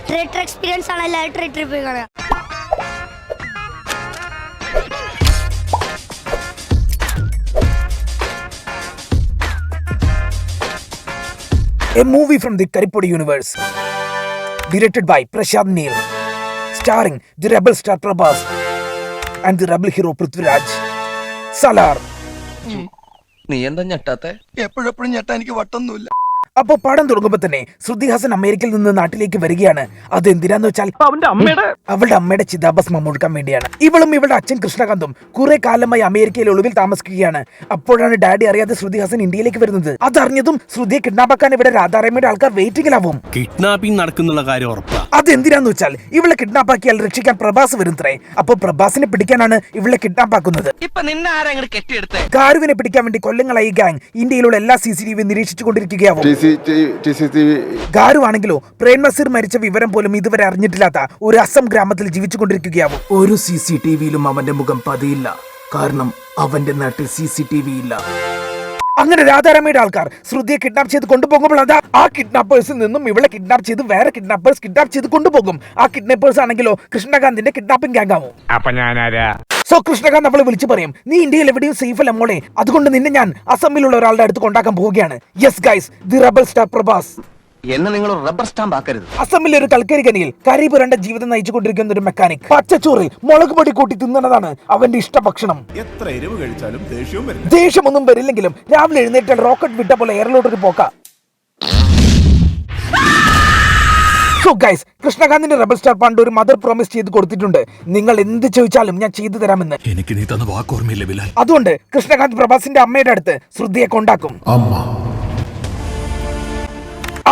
Theatre experience ആണ് എല്ലാവരും തിയേറ്ററിൽ പോയി കാണുക. A movie from the Karipodi universe, directed by Prashant Neel, starring the rebel star Prabhas and the rebel hero Prithviraj. Salar. നീ എന്താ ഞെട്ടാത്തെ? എപ്പോഴെപ്പോഴും ഞെട്ടാ എനിക്ക് വട്ടൊന്നുമില്ല. അപ്പോൾ പടം തുടങ്ങുമ്പോൾ തന്നെ ശ്രുതി ഹാസൻ അമേരിക്കയിൽ നിന്ന് നാട്ടിലേക്ക് വരികയാണ്. അതെന്തിനാന്ന് വെച്ചാൽ അവളുടെ അമ്മയുടെ ചിതാഭസ്മം മുഴുക്കാൻ വേണ്ടിയാണ്. ഇവളും ഇവളുടെ അച്ഛൻ കൃഷ്ണകാന്തും കുറെ കാലമായി അമേരിക്കയിൽ ഒളിവിൽ താമസിക്കുകയാണ്. അപ്പോഴാണ് ഡാഡി അറിയാതെ ശ്രുതി ഹാസൻ ഇന്ത്യയിലേക്ക് വരുന്നത്. അതറിഞ്ഞതും ശ്രുതിയെ കിഡ്നാപ്പാക്കാൻ ഇവിടെ രാധാരാമയുടെ ആൾക്കാർ വെയിറ്റിംഗിലാവും. കിഡ്നാപ്പിംഗ് നടക്കുന്നുള്ള കാര്യം ഉറപ്പാ. അതെന്തിനാന്ന് വെച്ചാൽ ഇവളെ കിഡ്നാപ്പാക്കിയാൽ രക്ഷിക്കാൻ പ്രഭാസ് വരുന്നത്രേ. അപ്പൊ പ്രഭാസിനെ പിടിക്കാനാണ് ഇവളെ കിഡ്നാപ്പാക്കുന്നത്. കാരുവിനെ പിടിക്കാൻ വേണ്ടി കൊല്ലങ്ങളായി ഗാങ് ഇന്ത്യയിലുള്ള എല്ലാ CCTV നിരീക്ഷിച്ചുകൊണ്ടിരിക്കുകയാവും. ഗാരു ആണെങ്കിലോ പ്രേം നസീർ മരിച്ച വിവരം പോലും ഇതുവരെ അറിഞ്ഞിട്ടില്ലാത്ത ഒരു അസം ഗ്രാമത്തിൽ ജീവിച്ചുകൊണ്ടിരിക്കുകയാവും. ഒരു CCTVയിലും അവന്റെ മുഖം പതിയില്ല, കാരണം അവന്റെ നാട്ടിൽ CCTV ഇല്ല. അങ്ങനെ രാധാരാമയുടെ ആൾക്കാർ ശ്രുതിയെ കിഡ്നാപ്പ് ചെയ്ത് കൊണ്ടുപോകുമ്പോൾ അതാ ആ കിഡ്നാപ്പേഴ്സിൽ നിന്നും ഇവളെ കിഡ്നാപ്പ് ചെയ്ത് വേറെ കിഡ്നാപ്പേഴ്സ് കിഡ്നാപ്പ് ചെയ്ത് കൊണ്ടുപോകും. ആ കിഡ്നാപ്പേഴ്സ് ആണെങ്കിലോ കൃഷ്ണകാന്തിന്റെ കിഡ്നാപ്പിംഗ് ഗാങ് ആവും. സോ കൃഷ്ണകാന്ത് അവളെ വിളിച്ചു പറയും, നീ ഇന്ത്യയിൽ എവിടെയും സേഫ് അല്ല മോളെ, അതുകൊണ്ട് നിന്നെ ഞാൻ അസമിലുള്ള ഒരാളുടെ അടുത്ത് കൊണ്ടാക്കാൻ പോവുകയാണ്. Yes guys, the റബൽ star Prabhas. എന്നെ നിങ്ങൾ റബ്ബർ സ്റ്റാമ്പ് ആക്കരുത്. അസമിലെ ഒരു കൽക്കരി ഖനിയിൽ കരി പുരണ്ട ജീവിതം നയിച്ചുകൊണ്ടിരിക്കുന്ന ഒരു മെക്കാനിക് പച്ചച്ചോറ് മുളക് പൊടി കൂട്ടി തിന്നണതാണ് അവന്റെ ഇഷ്ടഭക്ഷണം. എത്ര എരിവ് കഴിച്ചാലും ദേഷ്യമൊന്നും വരില്ലെങ്കിലും രാവിലെ എഴുന്നേറ്റാൽ റോക്കറ്റ് വിട്ട പോലെ എയറിലോട്ടൊരു പോക്ക. സോ ഗൈസ്, കൃഷ്ണകാന്തിന്റെ റബൽ സ്റ്റാർ പണ്ട് ഒരു മദർ പ്രോമിസ് ചെയ്ത് കൊടുത്തിട്ടുണ്ട്, നിങ്ങൾ എന്ത് ചോദിച്ചാലും ഞാൻ ചെയ്തു തരാമെന്ന്. എനിക്ക് നീ തന്ന വാക്ക് ഓർമ്മയില്ല ബിലാൽ. അതുകൊണ്ട് കൃഷ്ണകാന്ത് പ്രഭാസിന്റെ അമ്മയുടെ അടുത്ത് ശ്രുതിയെ കൊണ്ടാക്കും.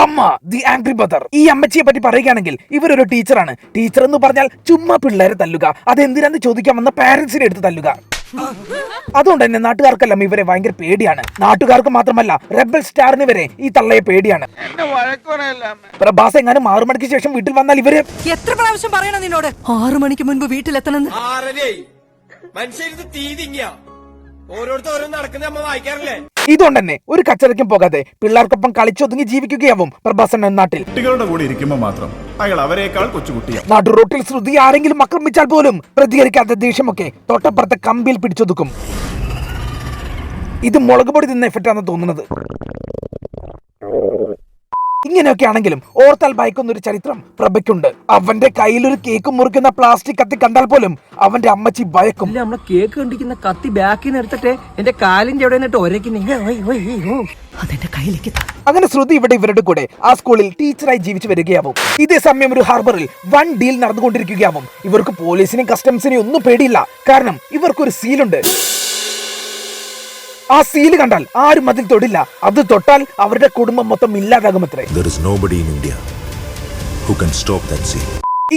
അമ്മ ദി ആംഗ്രി മദർ. ഈ അമ്മച്ചിയെ പറ്റി പറയുകയാണെങ്കിൽ ഇവരൊരു ടീച്ചറാണ്. ടീച്ചർ എന്ന് പറഞ്ഞാൽ ചുമ്മാ പിള്ളേരെ തല്ലുക, അതെന്തിനാന്ന് ചോദിക്കാൻ വന്ന പാരന്റ്സിനെ എടുത്ത് തല്ലുക. അതുകൊണ്ട് തന്നെ നാട്ടുകാർക്കെല്ലാം ഇവരെ ഭയങ്കര പേടിയാണ്. നാട്ടുകാർക്ക് മാത്രമല്ല റബൽ സ്റ്റാറിന് വരെ ഈ തള്ളയെ പേടിയാണ്. പ്രഭാസ് എങ്ങാനും 6 മണിക്ക് ശേഷം വീട്ടിൽ വന്നാൽ ഇവര് എത്ര പ്രാവശ്യം പറയണം നിന്നോട് 6 മണിക്ക് മുൻപ് വീട്ടിലെത്തണം. ഇതുകൊണ്ട് തന്നെ ഒരു കച്ചറയ്ക്കും പോകാതെ പിള്ളേർക്കൊപ്പം കളിച്ചൊതുങ്ങി ജീവിക്കുകയാവും പ്രഭാസൻ നാട്ടിൽ. കുട്ടികളുടെ കൂടെ ഇരിക്കുമ്പോൾ മാത്രം അയാൾ അവരെക്കാൾ കൊച്ചുകുട്ടിയാണ്. നാട്ടു റോട്ടിൽ ശ്രുതി ആരെങ്കിലും ആക്രമിച്ചാൽ പോലും പ്രതികരിക്കാത്ത ദേഷ്യമൊക്കെ തൊട്ടപ്പുറത്തെ കമ്പിയിൽ പിടിച്ചൊതുക്കും. ഇത് മുളക് പൊടി തിന്ന എഫക്റ്റാണ് തോന്നുന്നത്. ഇങ്ങനെയൊക്കെ ആണെങ്കിലും ഓർത്താൽ ഭയക്കുന്ന ഒരു ചരിത്രം പ്രഭയ്ക്കുണ്ട്. അവന്റെ കയ്യിലൊരു കേക്ക് മുറിക്കുന്ന പ്ലാസ്റ്റിക് കത്തി കണ്ടാൽ പോലും അവന്റെ അമ്മച്ചി ഭയക്കും. നമ്മളെ കേക്ക് കണ്ടിരിക്കുന്ന കത്തി ബാക്കിന് എടുത്തിട്ട് എന്റെ കാലിന്റെ എവിടെ നിന്നിട്ട് അതെന്റെ കയ്യിലേക്ക്. അങ്ങനെ ശ്രുതി ഇവിടെ ഇവരുടെ കൂടെ ആ സ്കൂളിൽ ടീച്ചറായി ജീവിച്ചു വരികയാവും. ഇതേ സമയം ഒരു ഹാർബറിൽ വൺ ഡീൽ നടന്നുകൊണ്ടിരിക്കുകയാവും. ഇവർക്ക് പോലീസിനെയും കസ്റ്റംസിനെയും ഒന്നും പേടിയില്ല, കാരണം ഇവർക്കൊരു സീലുണ്ട്. ആ സീല് കണ്ടാൽ ആരും അതിൽ തൊടില്ല. അത് തൊട്ടാൽ അവരുടെ കുടുംബം മൊത്തം ഇല്ലാതാകുമത്രേ.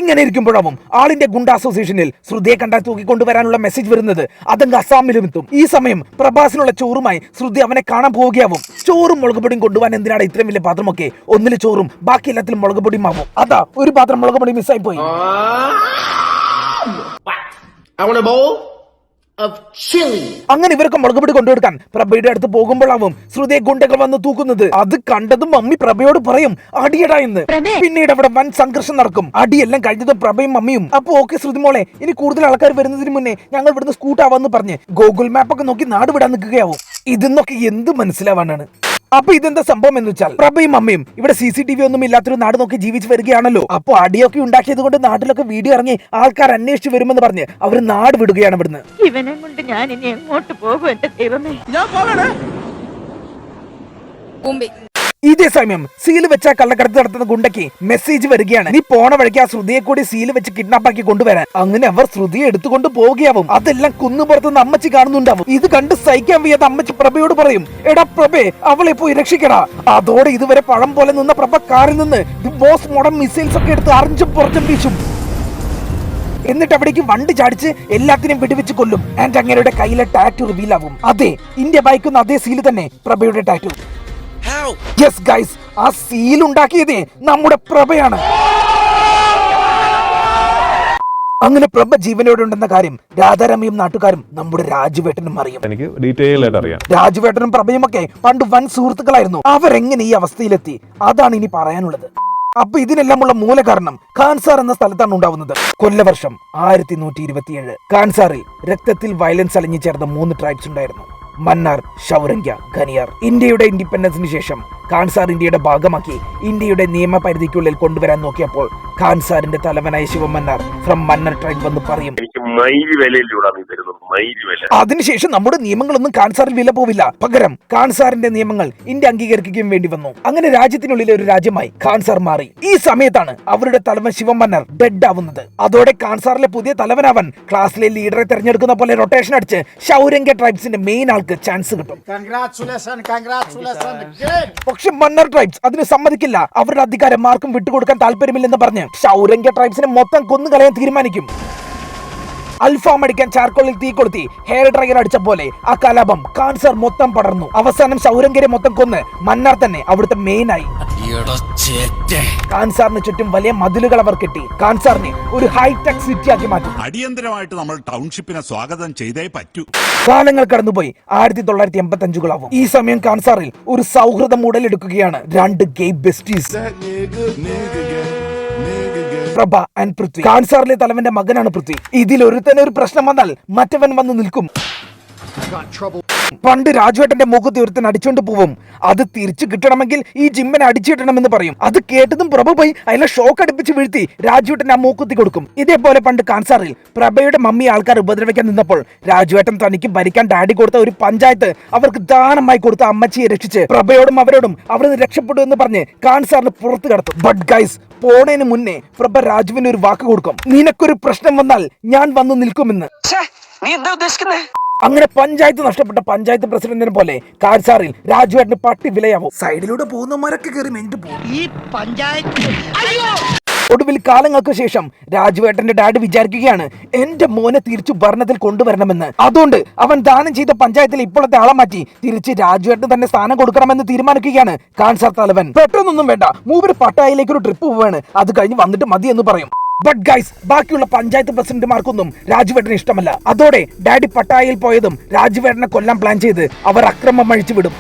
ഇങ്ങനെ ഇരിക്കുമ്പോഴാവും ആളിന്റെ ഗുണ്ട അസോസിയേഷനിൽ ശ്രുതിയെ കണ്ടാൽ തൂക്കിക്കൊണ്ടുവരാനുള്ള മെസ്സേജ് വരുന്നത്. അതങ്ങ് അസാമിലും എത്തും. ഈ സമയം പ്രഭാസിനുള്ള ചോറുമായി ശ്രുതി അവനെ കാണാൻ പോവുകയാവും. ചോറും മുളക് പൊടിയും കൊണ്ടുപോകാൻ എന്തിനാണ് ഇത്രയും വലിയ പാത്രമൊക്കെ? ഒന്നില് ചോറും ബാക്കി എല്ലാത്തിലും മുളക് പൊടിയും ആവും. അതാ ഒരു പാത്രം മുളക് പൊടി മിസ്സായി പോയി. അങ്ങനെ ഇവർക്ക് മുളക് പൊടി കൊണ്ടുകൊടുക്കാൻ പ്രഭയുടെ അടുത്ത് പോകുമ്പോഴാവും ശ്രുതിയെ ഗുണ്ടകൾ വന്ന് തൂക്കുന്നത്. അത് കണ്ടതും മമ്മി പ്രഭയോട് പറയും അടിയടാ എന്ന്. പിന്നീട് അവിടെ വൻ സംഘർഷം നടക്കും. അടിയെല്ലാം കഴിഞ്ഞതും പ്രഭയും മമ്മിയും അപ്പൊ ഓക്കെ ശ്രുതി മോളെ, ഇനി കൂടുതൽ ആൾക്കാർ വരുന്നതിന് മുന്നേ ഞങ്ങൾ ഇവിടുന്ന് സ്കൂട്ടാവാന്ന് പറഞ്ഞ് ഗൂഗിൾ മാപ്പൊക്കെ നോക്കി നാട് വിടാൻ നിൽക്കുകയാവും. ഇതിന്നൊക്കെ എന്ത് മനസ്സിലാവാനാണ്? അപ്പൊ ഇതെന്താ സംഭവം എന്ന് വെച്ചാൽ പ്രഭയും അമ്മയും ഇവിടെ CCTV ഒന്നും ഇല്ലാത്തൊരു നാട് നോക്കി ജീവിച്ചു വരികയാണല്ലോ. അപ്പൊ അടിയൊക്കെ ഉണ്ടാക്കിയത് കൊണ്ട് നാട്ടിലൊക്കെ വീഡിയോ ഇറങ്ങി ആൾക്കാർ അന്വേഷിച്ചു വരുമെന്ന് പറഞ്ഞ് അവര് നാട് വിടുകയാണ് ഇവിടുന്ന്. ഇവനെ കൊണ്ട് ഞാൻ ഇനി എങ്ങോട്ട് പോകും എന്റെ ദൈവമേ? ഇതേ സമയം സീല് വെച്ച കള്ളക്കടത്ത് നടത്തുന്ന ഗുണ്ടയ്ക്ക് മെസ്സേജ് വരികയാണ്, നീ പോണ വഴിക്ക് ആ ശ്രുതിയെ കൂടി സീല് വെച്ച് കിഡ്നാപ്പാക്കി കൊണ്ടുവരാൻ. അങ്ങനെ അവർ ശ്രുതിയെ എടുത്തുകൊണ്ട് പോവുകയാവും. അതെല്ലാം കുന്നുപുറത്തുനിന്ന് അമ്മച്ചി കാണുന്നുണ്ടാവും. ഇത് കണ്ട് സഹിക്കാൻ വയ്യാത്ത അമ്മച്ചി പ്രഭയോട് പറയും, എടാ പ്രഭേ, അവളെ പോയി രക്ഷിക്കടാ. അതോടെ ഇതുവരെ പഴം പോലെ നിന്ന പ്രഭ കാറിൽ നിന്ന് ബോസ് മോഡൽ മിസൈൽസ് ഒക്കെ എടുത്ത് അറിഞ്ഞും പുറത്തും വീശും. എന്നിട്ട് അവിടേക്ക് വണ്ടി ചാടിച്ച് എല്ലാത്തിനെയും വെടിവെച്ച് കൊല്ലും. ആൻഡ് അങ്ങയുടെ കയ്യിലെ ടാറ്റു റിവീൽ ആവും. അതെ, ഇന്ത്യ ഭയക്കുന്ന അതേ സീല് തന്നെ പ്രഭയുടെ ടാറ്റു. യെസ് ഗൈസ്, ആ സീൽ ഉണ്ടാക്കിയതേ നമ്മുടെ പ്രഭയാണ്. അങ്ങനെ പ്രഭ ജീവനോടെ ഉണ്ടെന്ന കാര്യം രാധാരാമയും നാട്ടുകാരും നമ്മുടെ രാജുവേട്ടനും അറിയും. എനിക്ക് ഡീറ്റെയിൽ ആയിട്ട് അറിയാം. രാജുവേട്ടനും പ്രഭയും ഒക്കെ പണ്ട് വൻ സുഹൃത്തുക്കളായിരുന്നു. അവരെങ്ങനെ ഈ അവസ്ഥയിലെത്തി? അതാണ് ഇനി പറയാനുള്ളത്. അപ്പൊ ഇതിനെല്ലാമുള്ള മൂല കാരണം ഖാൻസാർ എന്ന സ്ഥലത്താണ് ഉണ്ടാവുന്നത്. കൊല്ലവർഷം 1127. ഖാൻസാറിൽ രക്തത്തിൽ വയലൻസ് അലിഞ്ഞു ചേർന്ന 3 ട്രൈബ്സ് ഉണ്ടായിരുന്നു: മന്നാർ, ഷൗരങ്ക്യ, ഖനിയാർ. ഇന്ത്യയുടെ ഇൻഡിപെൻഡൻസിന് ശേഷം ഖാൻസാർ ഇന്ത്യയുടെ ഭാഗമാക്കി ഇന്ത്യയുടെ നിയമപരിധിക്കുള്ളിൽ കൊണ്ടുവരാൻ നോക്കിയപ്പോൾ ഖാൻസാറിന്റെ തലവനായ ശിവമന്നാർ ഫ്രം മന്നർ ട്രൈബ് വന്ന് പറയും, അതിനുശേഷം നമ്മുടെ നിയമങ്ങളൊന്നും ഖാൻസാറിൽ വില പോവില്ല, പകരം ഖാൻസാറിന്റെ നിയമങ്ങൾ ഇന്ത്യ അംഗീകരിക്കുകയും വേണ്ടി വന്നു. അങ്ങനെ രാജ്യത്തിനുള്ളിലെ ഒരു രാജ്യമായി ഖാൻസാർ മാറി. ഈ സമയത്താണ് അവരുടെ തലവൻ ശിവമന്നാർ ഡെഡ് ആവുന്നത്. അതോടെ ഖാൻസാറിലെ പുതിയ തലവനാവൻ ക്ലാസ്സിലെ ലീഡറെ തെരഞ്ഞെടുക്കുന്ന പോലെ റൊട്ടേഷൻ അടിച്ച് ഷൗരങ്ക്യ ട്രൈബ്സിന്റെ മെയിൻ ആൾക്ക് ചാൻസ് കിട്ടും. പക്ഷെ മന്നർ ട്രൈബ്സ് അതിന് സമ്മതിക്കില്ല. അവരുടെ അധികാരം ആർക്കും വിട്ടുകൊടുക്കാൻ താല്പര്യമില്ലെന്ന് പറഞ്ഞ് ഷൗരങ്ക്യ ട്രൈബ്സിനെ മൊത്തം കൊന്നുകളയാൻ തീരുമാനിക്കും. അൽഫാം അടിക്കാൻ ചാർക്കോളിൽ തീ കൊളുത്തി ഹെയർ ഡ്രയർ അടിച്ച പോലെ ആ കലാപം ഖാൻസാർ മൊത്തം പടർന്നു. അവസാനം ഷൗരങ്ക്യരെ മൊത്തം കൊന്ന് മന്നാർ തന്നെ അവിടുത്തെ മെയിൻ ആയി. ഖാൻസാറിന് ചുറ്റും വലിയ മതിലുകൾ അവർ കെട്ടി ഖാൻസാറിനെ ഒരു ഹൈടെക് സിറ്റി ആക്കി മാറ്റി. അടിയന്തരമായിട്ട് നമ്മൾ ടൗൺഷിപ്പിനെ സ്വാഗതം ചെയ്തേ പറ്റൂ. കാലങ്ങൾ കടന്നുപോയി 1985 ഈ സമയം ഖാൻസാറിൽ ഒരു സൗഹൃദം ഉടലെടുക്കുകയാണ്. 2 ഗേ ബെസ്റ്റീസ്, പ്രഭ ആൻഡ് പൃഥ്വി. ഖാൻസാറിലെ തലവന്റെ മകനാണ് പൃഥ്വി. ഇതിൽ ഒരുത്തന്നെ ഒരു പ്രശ്നം വന്നാൽ മറ്റവൻ വന്ന് നിൽക്കും. പണ്ട് രാജുവേട്ടന്റെ മുഖത്ത് ഒരുത്തൻ അടിച്ചോണ്ട് പോവും. അത് തിരിച്ചു കിട്ടണമെങ്കിൽ ഈ ജിമ്മനെ അടിച്ചിടണമെന്ന് പറയും. അത് കേട്ടതും പ്രഭ പോയി അതിനെ ഷോക്ക് അടുപ്പിച്ച് വീഴ്ത്തി രാജുവേട്ടൻ ആ മൂക്കുത്തി കൊടുക്കും. ഇതേപോലെ പണ്ട് ഖാൻസാറിൽ പ്രഭയുടെ മമ്മി ആൾക്കാർ ഉപദ്രവിക്കാൻ നിന്നപ്പോൾ രാജുവേട്ടൻ തനിക്ക് ഭരിക്കാൻ ഡാഡി കൊടുത്ത ഒരു പഞ്ചായത്ത് അവർക്ക് ദാനമായി കൊടുത്ത അമ്മച്ചിയെ രക്ഷിച്ച് പ്രഭയോടും അവരോടും അവിടുന്ന് രക്ഷപ്പെടും എന്ന് പറഞ്ഞ് ഖാൻസാറിന് പുറത്തു കടത്തും. ബട്ട് ഗൈസ്, പോണേന് മുന്നേ പ്രഭ രാജുവിന് ഒരു വാക്ക് കൊടുക്കും, നിനക്കൊരു പ്രശ്നം വന്നാൽ ഞാൻ വന്ന് നിൽക്കുമെന്ന്. നീ എന്താ ഉദ്ദേശിക്കുന്നേ? അങ്ങനെ പഞ്ചായത്ത് നഷ്ടപ്പെട്ട പഞ്ചായത്ത് പ്രസിഡന്റിനെ പോലെ ഖാൻസാറിൽ രാജുവേട്ടന് പട്ടി വിലയാവും. സൈഡിലൂടെ പോകുന്നവരൊക്കെ കയറി മെഞ്ഞിട്ട് പോകും. ഈ പഞ്ചായത്ത് ഒടുവിൽ കാലങ്ങൾക്ക് ശേഷം രാജുവേട്ടന്റെ ഡാഡി വിചാരിക്കുകയാണ് എന്റെ മോനെ തിരിച്ചു ഭരണത്തിൽ കൊണ്ടുവരണമെന്ന്. അതുകൊണ്ട് അവൻ ദാനം ചെയ്ത പഞ്ചായത്തിൽ ഇപ്പോഴത്തെ ആളെ മാറ്റി തിരിച്ച് രാജുവേട്ടന് തന്നെ സ്ഥാനം കൊടുക്കണമെന്ന് തീരുമാനിക്കുകയാണ് ഖാൻസാർ തലവൻ. പെട്ടെന്നൊന്നും വേണ്ട, മൂവര് പട്ടായയിലേക്ക് ഒരു ട്രിപ്പ് പോവാണ്, അത് കഴിഞ്ഞ് വന്നിട്ട് മതി എന്ന് പറയും. ബട്ട് ഗൈസ്, ബാക്കിയുള്ള പഞ്ചായത്ത് പ്രസിഡന്റുമാർക്കൊന്നും രാജുവേട്ടന് ഇഷ്ടമല്ല. അതോടെ ഡാഡി പട്ടായയിൽ പോയതും രാജുവേട്ടനെ കൊല്ലാൻ പ്ലാൻ ചെയ്ത് അവർ അക്രമം അഴിച്ചു വിടും.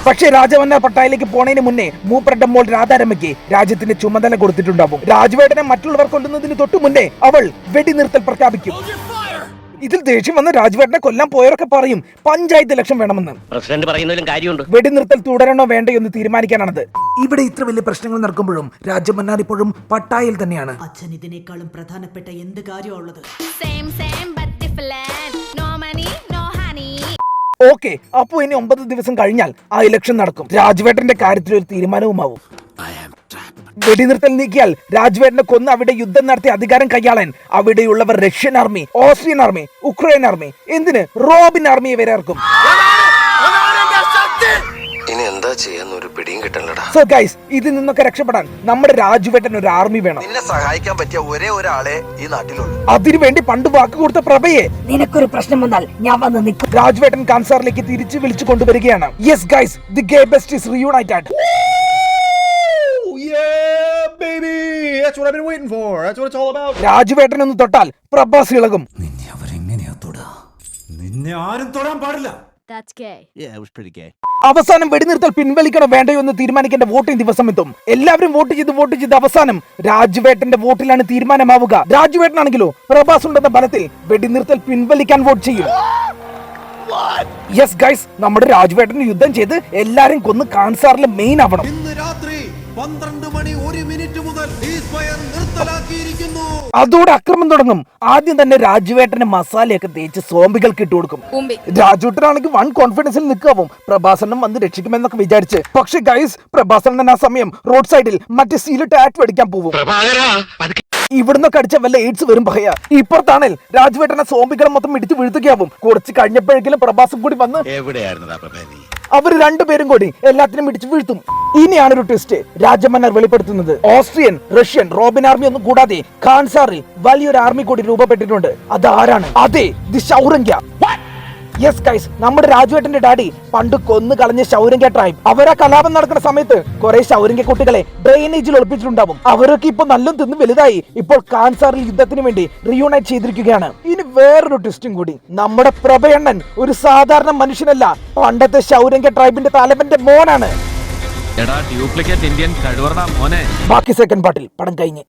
പക്ഷേ രാജവന്ന പട്ടായയിലേക്ക് പോണതിന് മുന്നേ മൂപ്പരുടെ മോൾ രാധാരമ്മയ്ക്ക് രാജ്യത്തിന്റെ ചുമതല കൊടുത്തിട്ടുണ്ടാവും. രാജുവേട്ടനെ മറ്റുള്ളവർ കൊല്ലുന്നതിന് തൊട്ടു മുന്നേ അവൾ വെടിനിർത്തൽ പ്രഖ്യാപിക്കും. ഇതിൽ ദേഷ്യം വന്ന് രാജുവേട്ടനെ കൊല്ലാൻ പോയവരൊക്കെ പറയും പഞ്ചായത്ത് ഇലക്ഷൻ വേണമെന്ന്. പ്രസിഡന്റ് പറയുന്നതിലും കാര്യമുണ്ട്. വെടിനിർത്തൽ തുടരണോ വേണ്ടയോ എന്ന് തീരുമാനിക്കാനാണത്. ഇവിടെ ഇത്ര വലിയ പ്രശ്നങ്ങൾ നടക്കുമ്പോഴും രാജമന്നാർ ഇപ്പോഴും പട്ടായയിൽ തന്നെയാണ്. അച്ഛൻ ഇതിനേക്കാളും പ്രധാനപ്പെട്ട എന്ത് കാര്യമുള്ളത്? ഓക്കെ, അപ്പൊ ഇനി 9 ദിവസം കഴിഞ്ഞാൽ ആ ഇലക്ഷൻ നടക്കും. രാജുവേട്ടന്റെ കാര്യത്തിൽ ഒരു തീരുമാനവുമാവും. വെടിനിർത്തൽ നീക്കിയാൽ രാജുവേട്ടനെ കൊന്ന് അവിടെ യുദ്ധം നടത്തി അധികാരം കൈയാളാൻ അവിടെയുള്ളവർ Russian army, Austrian army, Ukraine army, എന്തിന് റോബിൻ ആർമിയെ വരെ ഇറക്കും. ഇനി എന്താ ചെയ്യാന്ന് ഒരു പിടിയും കിട്ടണടാ. സോ ഗൈസ്, ഇതിൽ നിന്നൊക്കെ രക്ഷപ്പെടാൻ നമ്മുടെ രാജുവേട്ടൻ ഒരു ആർമി വേണം. നിന്നെ സഹായിക്കാൻ പറ്റിയ ഒരേ ഒരാളെ ഈ നാട്ടിലുള്ളൂ. അതിനുവേണ്ടി പണ്ട് വാക്ക് കൊടുത്ത പ്രഭയെ നിനക്കൊരു പ്രശ്നം വന്നാൽ ഞാൻ വന്ന് നിൽക്കും. രാജുവേട്ടൻ ഖാൻസാറിലേക്ക് തിരിച്ചു വിളിച്ചു കൊണ്ടുവരികയാണ്. Yes guys, the gay best is reunited. രാജുവേട്ടൻ ഒന്ന് തൊട്ടാൽ പ്രഭാസ് ഇളകും. നിന്നെ അവരെങ്ങനെയാ തൊടാ? നിന്നെ ആരും തൊടാൻ പാടില്ല. അവസാനം വെടിനിർത്തൽ പിൻവലിക്കണോ വേണ്ടയോ എന്ന് തീരുമാനിക്കേണ്ട വോട്ടിംഗ് ദിവസം എത്തും. എല്ലാവരും വോട്ട് ചെയ്ത് അവസാനം രാജുവേട്ടന്റെ വോട്ടിലാണ് തീരുമാനമാവുക. രാജുവേട്ടനാണെങ്കിലോ പ്രഭാസ് ഉണ്ടെന്ന ബലത്തിൽ വെടിനിർത്തൽ പിൻവലിക്കാൻ വോട്ട് ചെയ്യും. യെസ് ഗൈസ്, നമ്മുടെ രാജുവേട്ടന് യുദ്ധം ചെയ്ത് എല്ലാരും കൊന്ന് ഖാൻസാറിലെ മെയിൻ ആവണം. ഇന്ന് രാത്രി 12 മണി 1 മിനിറ്റ് മുതൽ നിർത്തലാക്കിയിരിക്കുന്നു. അതോടെ അക്രമം തുടങ്ങും. ആദ്യം തന്നെ രാജുവേട്ടന്റെ മസാലയൊക്കെ തേച്ച് സോംബികൾക്ക് ഇട്ട് കൊടുക്കും. രാജുവേട്ടനാണെങ്കിൽ വൺ കോൺഫിഡൻസിൽ നിൽക്കാവും പ്രഭാസനം വന്ന് രക്ഷിക്കുമെന്നൊക്കെ വിചാരിച്ച്. പക്ഷെ ഗൈസ്, പ്രഭാസനൻ ആ സമയം റോഡ് സൈഡിൽ മറ്റേ സീല് ടാറ്റ് അടിക്കാൻ പോകും. ഇവിടുന്നൊക്കെ അടിച്ച വല്ല എയ്ഡ്സ് വരും പറയാ. ഇപ്പുറത്താണേൽ രാജുവേട്ടനെ സോംബികളെ മൊത്തം ഇടിച്ച് വീഴ്ത്തുകയാവും. കുറച്ച് കഴിഞ്ഞപ്പോഴെങ്കിലും പ്രഭാസം കൂടി വന്ന് അവർ രണ്ടുപേരും കൂടി എല്ലാത്തിനും ഇടിച്ചു വീഴ്ത്തും. ഇനിയാണ് ഒരു ട്വിസ്റ്റ് രാജമന്നാർ വെളിപ്പെടുത്തുന്നത്. ഓസ്ട്രിയൻ, റഷ്യൻ, റോബിൻ ആർമി ഒന്നും കൂടാതെ ഖാൻസാറിൽ വലിയൊരു ആർമി കൂടി രൂപപ്പെട്ടിട്ടുണ്ട്. അതാരാണ്? അതെ, ദി ഷൗരങ്ക്യ. യെസ് ഗൈസ്, നമ്മുടെ രാജുവേട്ടന്റെ ഡാഡി പണ്ട് കൊന്നു കളഞ്ഞ ഷൗരങ്ക്യ ട്രൈബ്. അവരാ കലാപം നടക്കുന്ന സമയത്ത് കുറെ ഷൗരങ്ക്യ കുട്ടികളെ ഡ്രെയിനേജിൽ ഒളിപ്പിച്ചിട്ടുണ്ടാവും. അവരൊക്കെ ഇപ്പൊ നല്ല തിന്ന് വലുതായി ഇപ്പോൾ ഖാൻസാറിൽ യുദ്ധത്തിന് വേണ്ടി റീയൂണൈറ്റ് ചെയ്തിരിക്കുകയാണ്. ഇനി വേറൊരു ട്വിസ്റ്റും കൂടി. നമ്മുടെ പ്രഭയണ്ണൻ ഒരു സാധാരണ മനുഷ്യനല്ല, പണ്ടത്തെ ഷൗരങ്ക്യ ട്രൈബിന്റെ തലവന്റെ മോനാണ്. എടാ ഡ്യൂപ്ലിക്കേറ്റ് ഇന്ത്യൻ കഴിവറടാ മോനെ. ബാക്കി സെക്കൻഡ് പാർട്ടിൽ പടം കഴിഞ്ഞ്.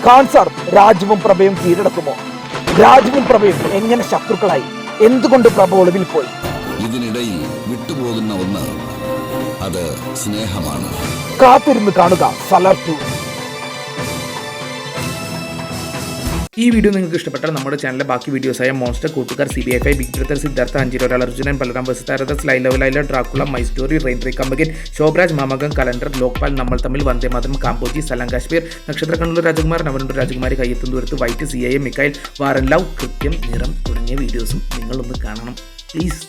ഖാൻ സാർ രാജുവും പ്രഭയും കീഴടക്കുമോ? രാജുവും പ്രഭയും എങ്ങനെ ശത്രുക്കളായി? എന്തുകൊണ്ട് പ്രഭ ഒളിവിൽ പോയി? ഇതിനിടയിൽ വിട്ടുപോകുന്ന ഒന്ന്, അത് സ്നേഹമാണ്. കാത്തിരുന്ന് കാണുക സലാർ 2. ഈ വീഡിയോ നിങ്ങൾക്ക് ഇഷ്ടപ്പെട്ടാൽ നമ്മുടെ ചാനലിലെ ബാക്കി വീഡിയോസായ മോൺസ്റ്റർ, കൂട്ടുകാർ, CBI5, ബിഗ് ബ്രദർ, സിദ്ധാർത്ഥ, 5 ഒരാൾ, Arjunan, Balaram versus Tharadas, Laila, Dracula, my story, റെയിൻട്രി കമ്പഗൻ, ശോഭരാജ്, മാമകം, കലണ്ടർ, ലോക്പാൽ, നമ്മൾ തമ്മിൽ, വന്ദേ മാതരം, കാമ്പോജി, സലാം കാശ്മീർ, നക്ഷത്ര കണ്ണൂർ രാജകുമാർ, നവനൂർ രാജകുമാരി, കയ്യെത്തും ദൂരത്ത്, വൈറ്റ്, CIA, മിക്കൈൽ, വാറൻ ലവ്, കൃത്യം, നിറം തുടങ്ങിയ വീഡിയോസും നിങ്ങളൊന്ന് കാണണം പ്ലീസ്.